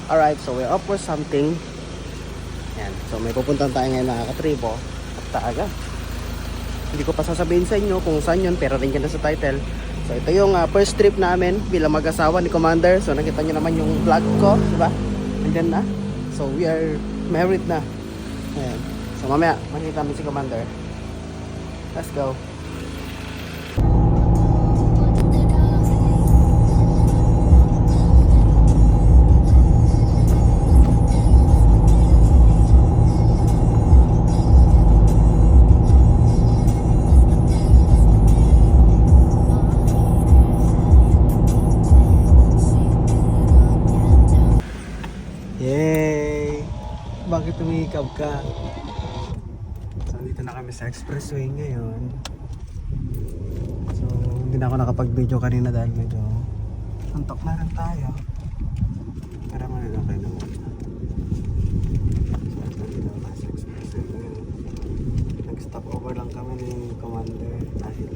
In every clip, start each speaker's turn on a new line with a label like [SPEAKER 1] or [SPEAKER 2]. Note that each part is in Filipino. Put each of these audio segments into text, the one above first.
[SPEAKER 1] Alright, so we're up for something. Yan. So may pupuntahan tayo ngayon mga katribo. At taaga. Hindi ko pa sasabihin sa inyo kung saan yun, pero rin na sa title. So ito yung first trip namin bilang mag-asawa ni Commander. So nakita nyo naman yung vlog ko, diba? Andyan na. So we are married na. Ayan. So mamaya makikita namin si Commander. Let's go. Yay! Bakit tumikab ka? So dito na kami sa expressway ngayon. So hindi na ako nakapag-video kanina dahil medyo antok na rin tayo. Pero man okay naman. So dito na sa expressway ngayon. Nag-stop over lang kami ni Commander dahil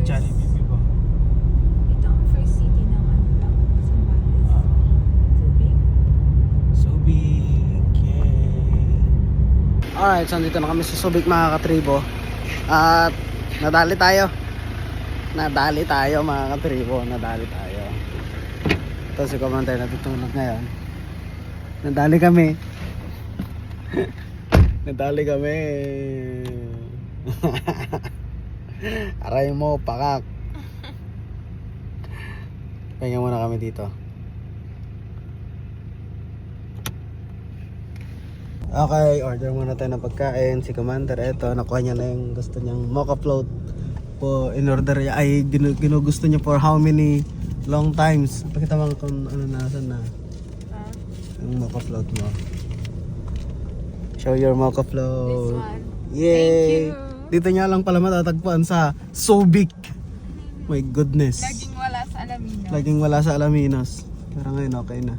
[SPEAKER 1] Jollibee ba?
[SPEAKER 2] Ito ang first city ng ano lang, Zambales. Subic.
[SPEAKER 1] Subic, yay! Alright, so dito na kami sa Subic mga katribo. At nadali tayo. Nadali tayo mga katribo. Nadali tayo. Ito si Commander natutulog ngayon. Nadali kami. Nadali kami. Aray mo, pakak. Pahinga muna kami dito. Okay, order muna tayo ng pagkain. Si Commander, eto, nakuha niya na yung gusto niyang mocha float po. In-order niya, ay ginugusto niya for how many long times. Pakita mo kung ano nasan na yung mocha float mo. Show your mocha float.
[SPEAKER 2] This one.
[SPEAKER 1] Yay!
[SPEAKER 2] Thank you.
[SPEAKER 1] Dito niya lang pala matatagpuan sa Subic. My goodness.
[SPEAKER 2] Laging wala sa Alaminos.
[SPEAKER 1] Laging wala sa Alaminos. Pero ngayon okay na.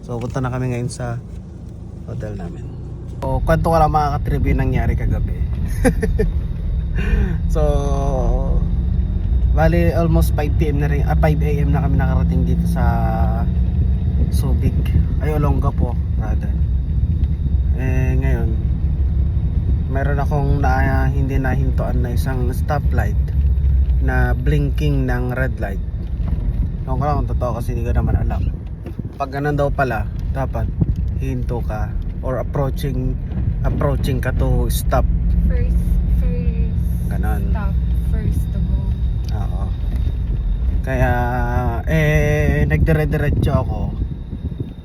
[SPEAKER 1] So punta na kami ngayon sa hotel namin. So kwento ko lang mga katribo yung nangyari kagabi. So bali almost 5 PM na rin, 5 AM na kami nakarating dito sa Subic. Ay Olongapo rather. Ngayon meron akong hindi nahintuan na isang stoplight na blinking ng red light. Ewan ko lang kung totoo kasi hindi ko naman alam. Pag ganun daw pala, dapat hinto ka or approaching ka to stop.
[SPEAKER 2] First
[SPEAKER 1] Ganon.
[SPEAKER 2] stop, first to go.
[SPEAKER 1] Oo. Kaya nagdire-diretso ako.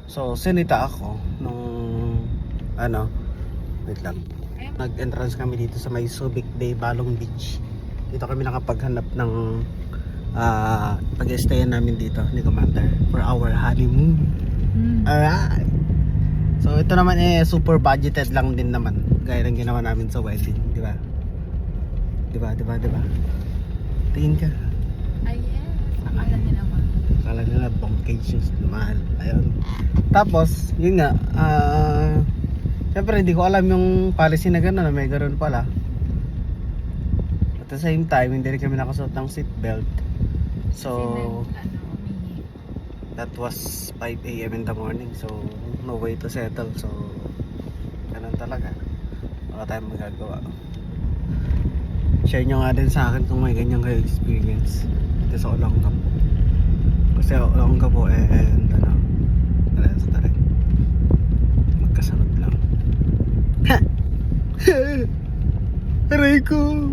[SPEAKER 1] So sinita ako nung wait lang. Nag-entrance kami dito sa may Subic Bay, Balong Beach. Dito kami nakapaghanap ng pag-stayan namin dito ni Commander for our honeymoon. Alright. So ito naman super budgeted lang din naman. Gaya ng ginawa namin sa wedding, di ba? Di ba? Tingin ka.
[SPEAKER 2] Ay, yes. Alam niya naman.
[SPEAKER 1] Akala nila bongkages, mahal. Ayun. Tapos, yun nga, siyempre hindi ko alam yung policy na gano'n, may gano'n pala. At the same time, hindi rin kami nakasuot ng seatbelt. So,
[SPEAKER 2] Umingi.
[SPEAKER 1] that was 5 AM in the morning. So, no way to settle. So, ganun talaga. Wala tayong magagawa. Share nyo nga din sa akin kung may ganyan kayo experience dito sa Olongapo. Kasi Olongapo and parehas na rin. Magkasunod lang. Ha! ko.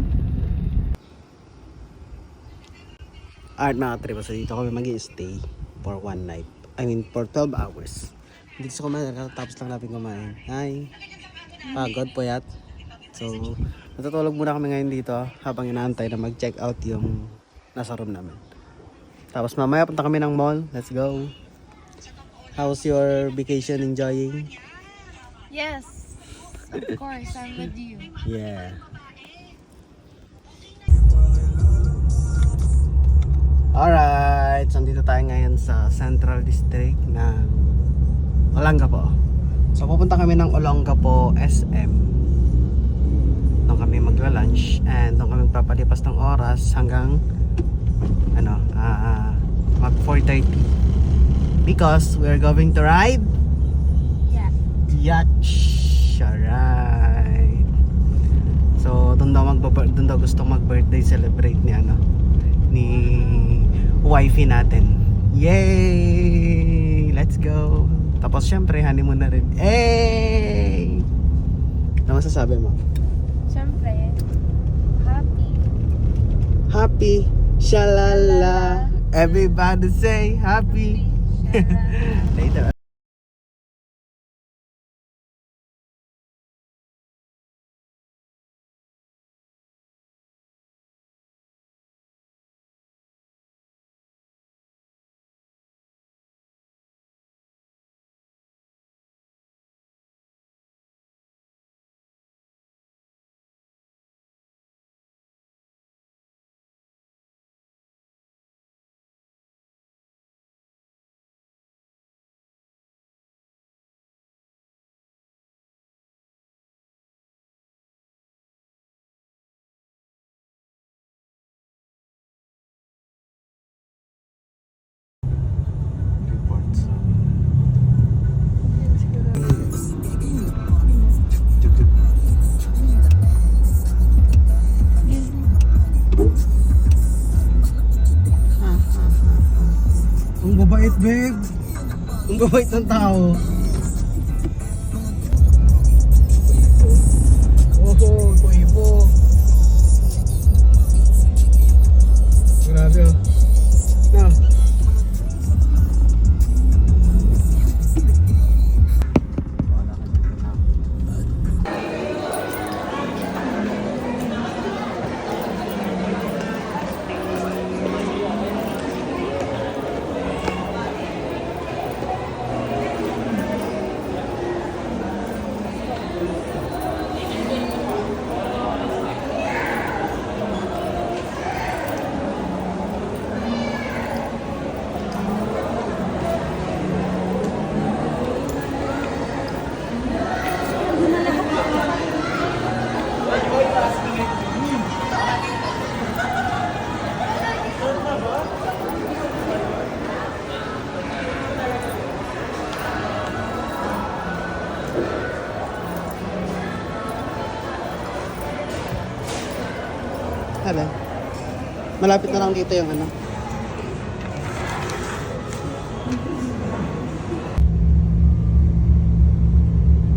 [SPEAKER 1] Alright mga katribo, so dito kami mag-i-stay for one night. I mean, for 12 hours. Dito sa kumain, tapos lang natin kumain. Hi! Pagod po yat. So, natutulog muna kami ngayon dito habang inaantay na mag-check out yung nasa room namin. Tapos mamaya punta kami ng mall. Let's go! How's your vacation? Enjoying?
[SPEAKER 2] Yes. Of course, I'm with you.
[SPEAKER 1] Yeah. Alright, so dito tayo ngayon sa Central District ng Olongapo. So pupunta kami ng Olongapo SM. Doon kami magla-lunch and doon kami magpapalipas ng oras hanggang mag 4:30 because we're going to ride yacht. Alright. So doon daw gustong mag-birthday celebrate ni wifey natin. Yay! Let's go! Tapos syempre, honeymoon na rin. Hey! Ano masasabi mo?
[SPEAKER 2] Siyempre, happy.
[SPEAKER 1] Happy! Shalala! Everybody say happy! Later. Ang babait, babe. Ang babait ng tao. Oh, kuipo. Grabe oh. Na. Hala. Malapit na lang dito yung ano.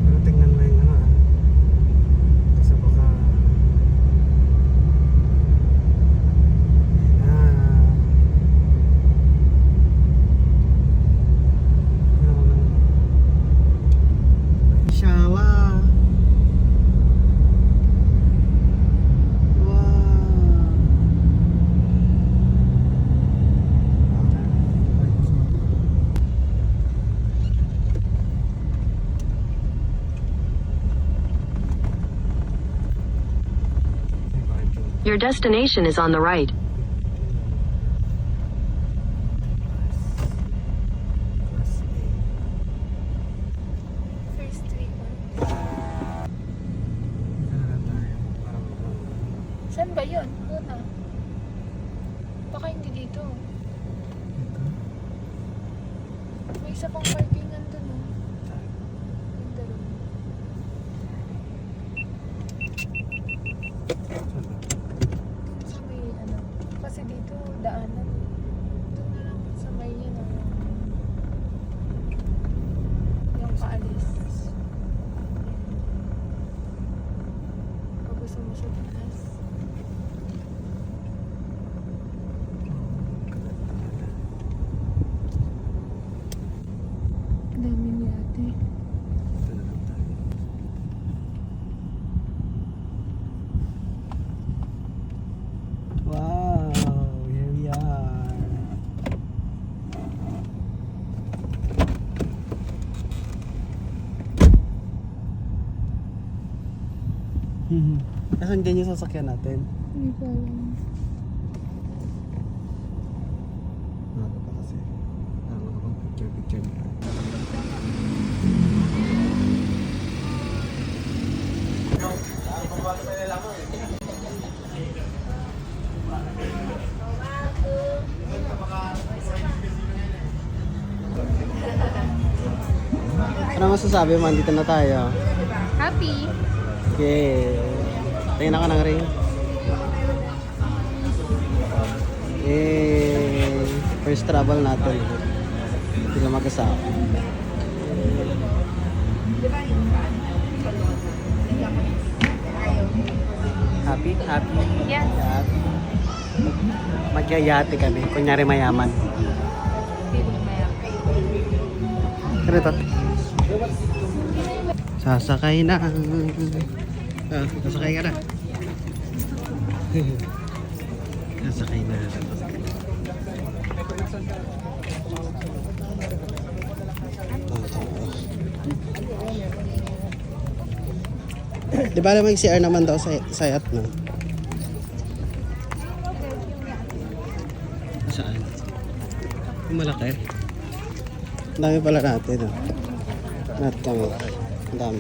[SPEAKER 1] Pero tingnan mo yung kasi baka inshallah.
[SPEAKER 3] Your destination is on the right.
[SPEAKER 2] First week. Saan ba yun? Una. Baka hindi dito. May isa pang parking nandun, no? Yung dalawa. Sa may kasi dito daanan. Doon na lang sa may yung paalis. Pag gusto mo sa taas.
[SPEAKER 1] Asan din yung sasakyan natin?
[SPEAKER 2] Hindi ko alam.
[SPEAKER 1] Ano pa kasi? Ano ka bang picture nila? Ano masasabi mo? Andito na tayo.
[SPEAKER 2] Happy?
[SPEAKER 1] Okay. Tingnan ako ng ring. First travel natin. Hindi lang mag-asawa. Happy? Happy?
[SPEAKER 2] Yes.
[SPEAKER 1] Happy. Magyayate kami. Kunyari mayaman.
[SPEAKER 2] Feeling mayaman.
[SPEAKER 1] Ano to? Sasakay na. Sasakay ka na. Sasakay na. Di ba naman CR naman daw sa sayat no? Saan? Yung malaki. Ang dami pala natin. No? Not kami. Ang dami.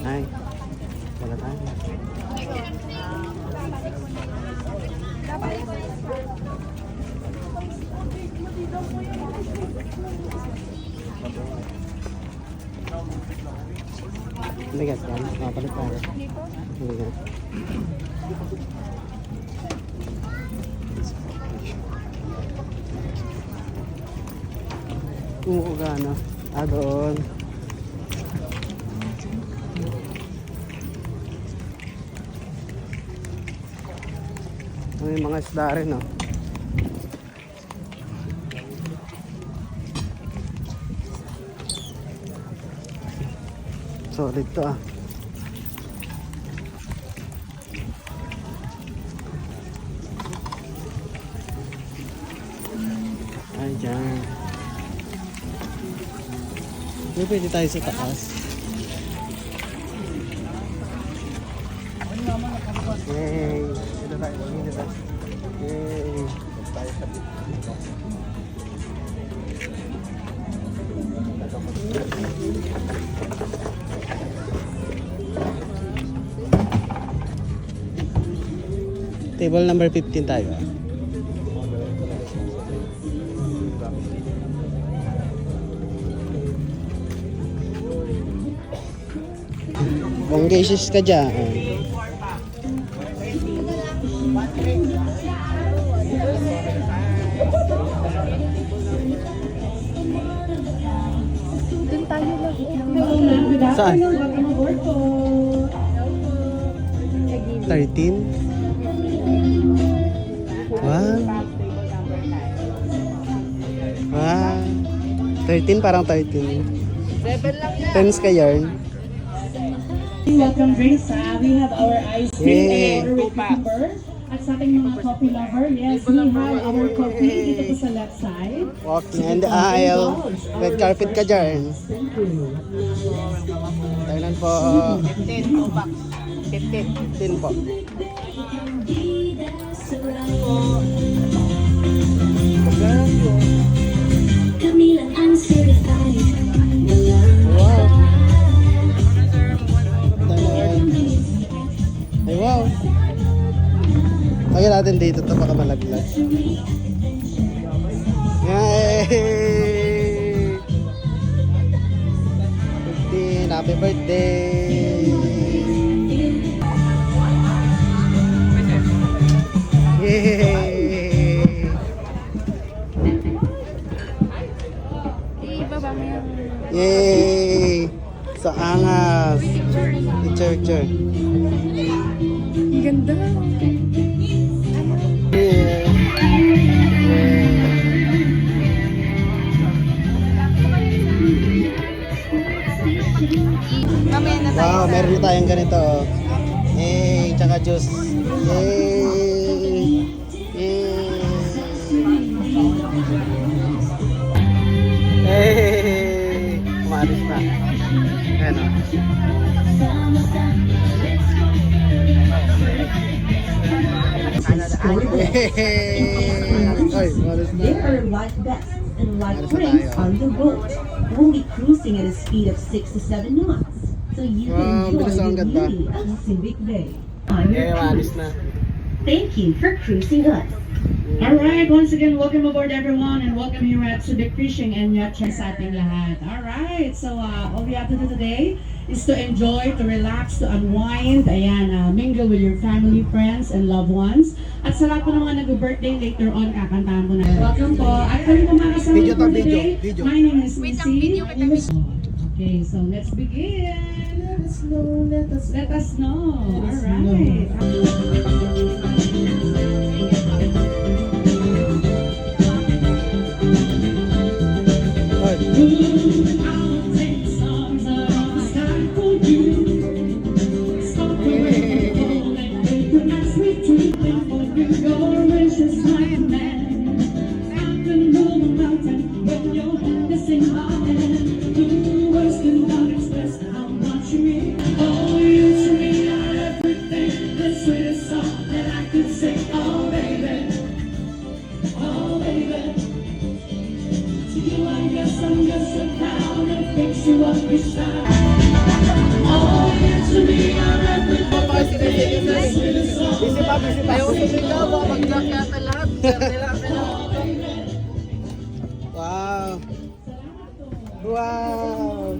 [SPEAKER 1] Ay, wala tayo. Bigat yan. Makapalit tayo. Bigat. Umuuga na. Doon. May mga isda rin, no? Solid to, ah. Ay, dyan. May pwede tayo sa taas. Yay! Ito tayo. Yay! Tayo sa table number 15 tayo. Bonggasis ka dyan.
[SPEAKER 2] Doon tayo lang.
[SPEAKER 1] Saan? 13? Wow. Wow. 13 parang 13. 10s ka yarn.
[SPEAKER 4] Welcome drinks. We have our ice cream
[SPEAKER 1] Yay.
[SPEAKER 4] and our cucumber. At sa ating mga coffee lover, yes, we have our coffee dito po sa left side.
[SPEAKER 1] Walking in the aisle. Red carpet ka dyan.
[SPEAKER 4] Thank you.
[SPEAKER 1] Thailand po. 15 po. Wow. Ay, wow. Lagyan natin dito ito baka malaglag. Yay! 15, happy birthday! Yay!
[SPEAKER 2] Ibaba mo yung...
[SPEAKER 1] Yay! Sa angas! Picture.
[SPEAKER 2] Ang ganda.
[SPEAKER 1] Yeah. ganito. Oh. Yay! Tsaka juice. Yay! Yay! Yay! Umalis na. Ayan o. Ay, umalis na.
[SPEAKER 5] There are life vests and life
[SPEAKER 1] Ano sa
[SPEAKER 5] rings
[SPEAKER 1] tayo?
[SPEAKER 5] on the boat. We'll be cruising at a speed of 6 to 7 knots, so you
[SPEAKER 1] Wow,
[SPEAKER 5] can
[SPEAKER 1] bilis
[SPEAKER 5] enjoy
[SPEAKER 1] ang
[SPEAKER 5] the
[SPEAKER 1] ganda.
[SPEAKER 5] beauty of Subic Bay. On
[SPEAKER 1] Eh,
[SPEAKER 5] your
[SPEAKER 1] umalis
[SPEAKER 5] cruise.
[SPEAKER 1] na.
[SPEAKER 5] Thank you for cruising us.
[SPEAKER 4] Alright, once again, welcome aboard everyone and welcome here at Subic Fishing and Yacht Share sa ating lahat. Alright, so all we have to do today is to enjoy, to relax, to unwind, ayan, mingle with your family, friends, and loved ones. At sa lahat po ng mga nag-birthday, later on, kakantahan po na. Welcome po. At kami po mga kasama
[SPEAKER 1] Video to,
[SPEAKER 4] for
[SPEAKER 1] video,
[SPEAKER 4] today.
[SPEAKER 1] video.
[SPEAKER 4] My name is Missy. Okay, so let's begin. Let us know. Alright.
[SPEAKER 1] Ay.
[SPEAKER 4] Oh baby, oh baby. To you, I guess I'm just a clown that makes you up your shine. Oh, yeah, to me, I'm everything.
[SPEAKER 1] Busy pa, busy pa. Wow. Wow.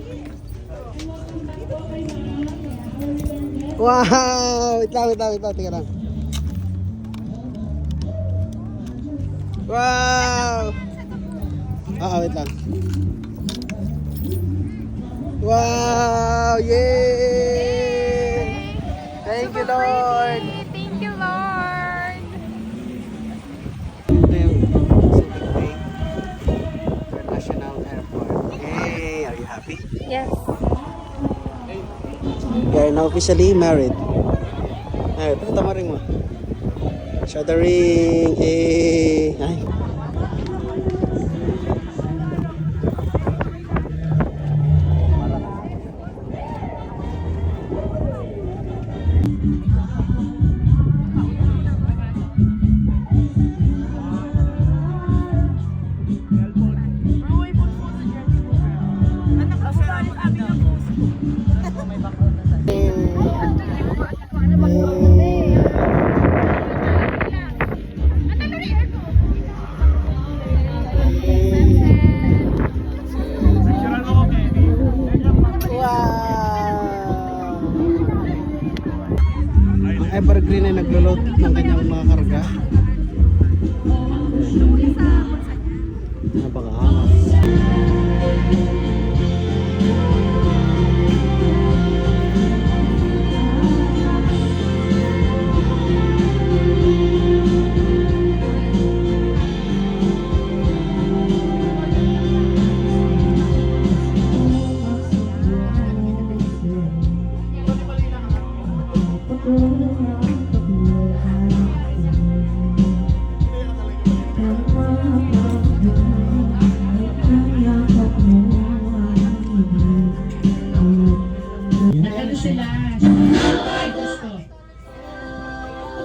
[SPEAKER 1] Wow. Wait lang. Tingnan lang. Wow. Wait lang. Wow. Yay. Thank you, Lord.
[SPEAKER 2] Thank you, Lord.
[SPEAKER 1] Ito yung Subic Bay International Airport. Hey, are you happy?
[SPEAKER 2] Yes.
[SPEAKER 1] We are now officially married. Ay, pakita mo ring mo. Show the ring. Hey. Ay. Ang Evergreen ay naglo-load ng kanyang mga karga. Napakaangas.
[SPEAKER 4] Nagano sila. Ay, gusto.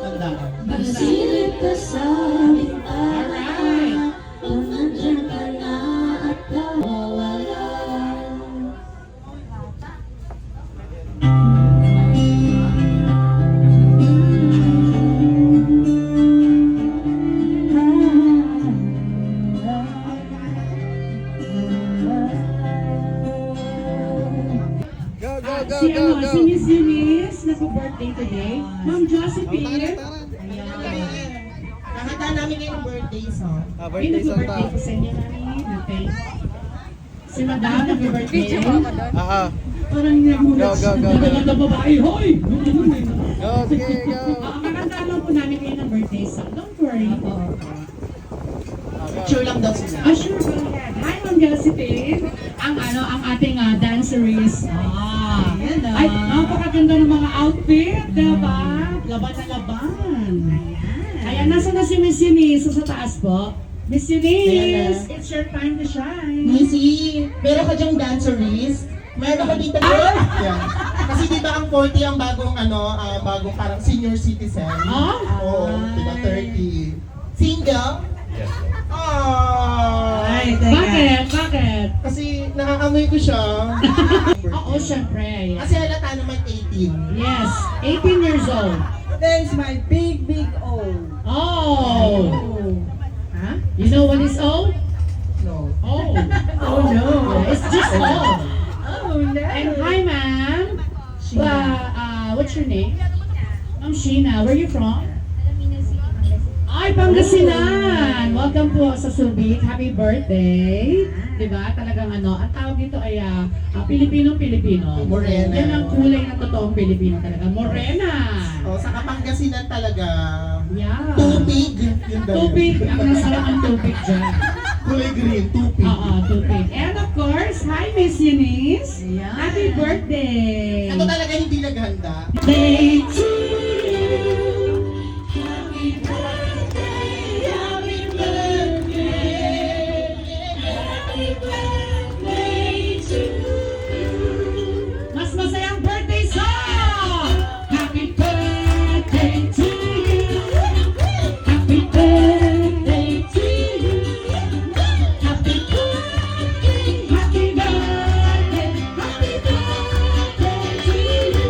[SPEAKER 4] Alright. Si Miss Eunice, nag-birthday today. Ma'am Josephine.
[SPEAKER 6] Kakanta namin ngayong birthday song.
[SPEAKER 1] Ah,
[SPEAKER 4] Ay,
[SPEAKER 1] birthday song
[SPEAKER 4] nag-birthday
[SPEAKER 1] ta.
[SPEAKER 4] ko sa inyo namin. Okay. Si Madam nag-birthday.
[SPEAKER 1] Aha.
[SPEAKER 4] Parang nagulat
[SPEAKER 1] Go,
[SPEAKER 4] siya.
[SPEAKER 1] go, go, go.
[SPEAKER 4] Nagaganda babae. Hoy!
[SPEAKER 1] Okay, go.
[SPEAKER 4] Kakanta lang po namin kayo ng birthday song. Don't worry.
[SPEAKER 6] Sure lang daw sila.
[SPEAKER 4] Sure, go ahead. Hi, Ma'am Josephine. Ang ating dancerist.
[SPEAKER 6] Yan
[SPEAKER 4] Ay, napakaganda ganda ng mga outfit, diba? Laban na laban. Ayan, nasa na si Miss Eunice? Sa taas po. Miss Eunice,
[SPEAKER 6] Ayan
[SPEAKER 4] it's your time to shine.
[SPEAKER 6] Missy, meron ka dyang dancerist? Meron ka dito Yan. Kasi di ba ang 40 ang bagong bagong parang senior citizen? Oo, diba 30. Single?
[SPEAKER 7] Yes.
[SPEAKER 6] Ay,
[SPEAKER 4] Bakit? Bakit?
[SPEAKER 6] Kasi nakakamoy ko siya.
[SPEAKER 4] Oo, syempre.
[SPEAKER 6] Kasi halata naman 18.
[SPEAKER 4] Yes, 18 years old.
[SPEAKER 8] There's my big O.
[SPEAKER 4] Oh! Huh? You know what is O?
[SPEAKER 6] No.
[SPEAKER 4] Oh.
[SPEAKER 8] Oh no.
[SPEAKER 4] It's just O.
[SPEAKER 8] Oh no.
[SPEAKER 4] And hi, ma'am. What's your name? I'm Sheena. Where you from? Ay, Pangasinan! Welcome po sa Subic. Happy birthday! Diba? Talagang ang tawag dito ay Pilipino-Pilipino.
[SPEAKER 6] Morena.
[SPEAKER 4] Yan ang kulay ng totoong Pilipino talaga. Morena!
[SPEAKER 6] Oh, sa Kapangasinan talaga.
[SPEAKER 4] Yeah.
[SPEAKER 6] Tupig. Yun daw yun.
[SPEAKER 4] Tubig. Ang nasarap ang tubig dyan.
[SPEAKER 6] Kulay green, tupig.
[SPEAKER 4] Oo, tubig. And of course, hi Miss Eunice!
[SPEAKER 8] Yeah.
[SPEAKER 4] Happy birthday!
[SPEAKER 6] Ito talaga hindi naghanda.
[SPEAKER 4] Birthday to mas masayang birthday song! Happy birthday to you! Happy birthday to you! Happy birthday! Happy birthday! Happy birthday to you!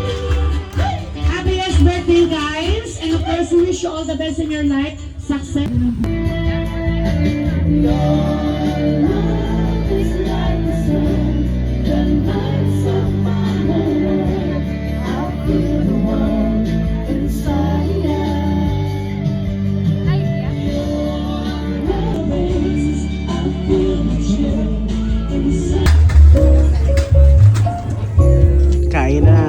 [SPEAKER 4] Happiest birthday, guys! And of course, we wish you all the best in your life. Success!
[SPEAKER 1] Kain na.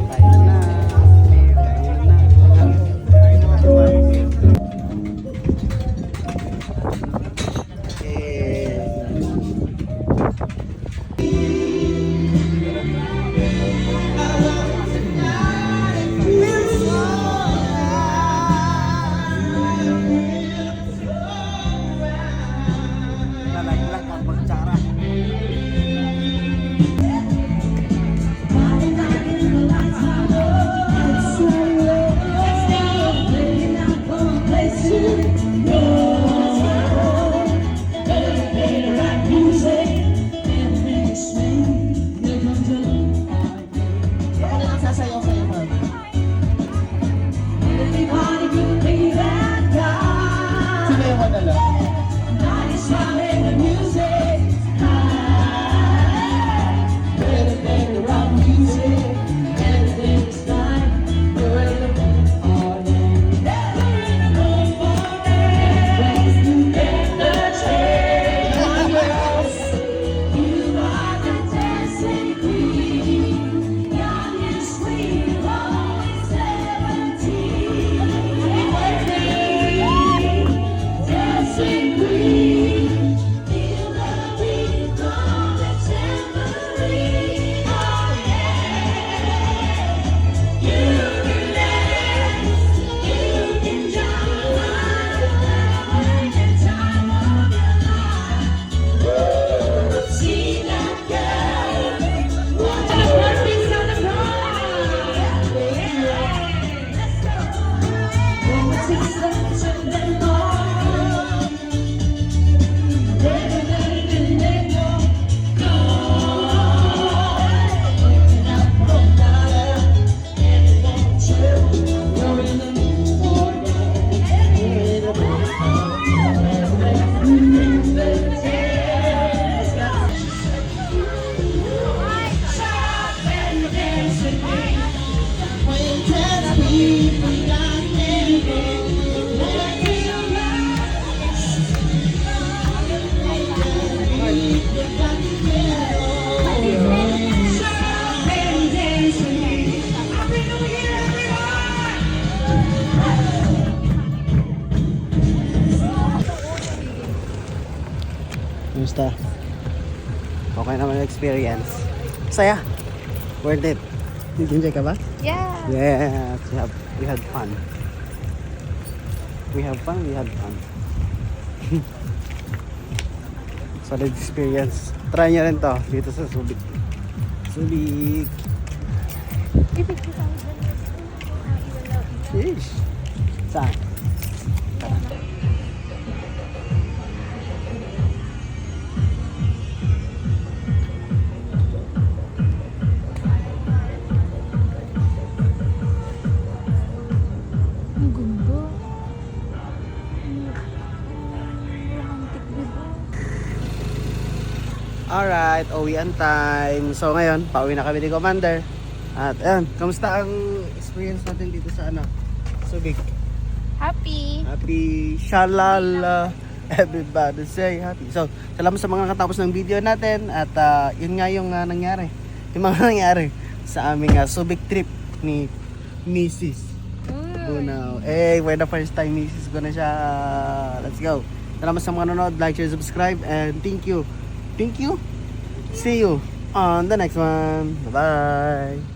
[SPEAKER 1] Kain na. Lalaglag ang pagtsara.
[SPEAKER 6] Ako na lang sasayaw sa'yo, ma'am. Sabayaw ko na lang. Kumusta? Okay naman ang experience. Saya. Worth it.
[SPEAKER 1] Nag-enjoy ka ba?
[SPEAKER 2] Yeah.
[SPEAKER 1] Yes, we had fun. We had fun. Solid experience. Try nyo rin to dito sa Subic.
[SPEAKER 2] Ibig ko tayo dyan.
[SPEAKER 1] Sheesh. Saan?
[SPEAKER 2] Ang ganda. Romantic diba?
[SPEAKER 1] Alright, uwian time. So ngayon, pauwi na kami ni Commander. At ayan, kamusta ang experience natin dito sa Subic?
[SPEAKER 2] Happy.
[SPEAKER 1] Happy shalala. Everybody say happy. So, salamat sa mga katapos ng video natin. At yun nga yung nangyari. Yung mga nangyari sa aming Subic trip ni Mrs. Bunaw. Eh, we're the first time Mrs. ko na siya. Let's go. Salamat sa mga nanonood. Like, share, subscribe. And thank you. See you on the next one. Bye-bye.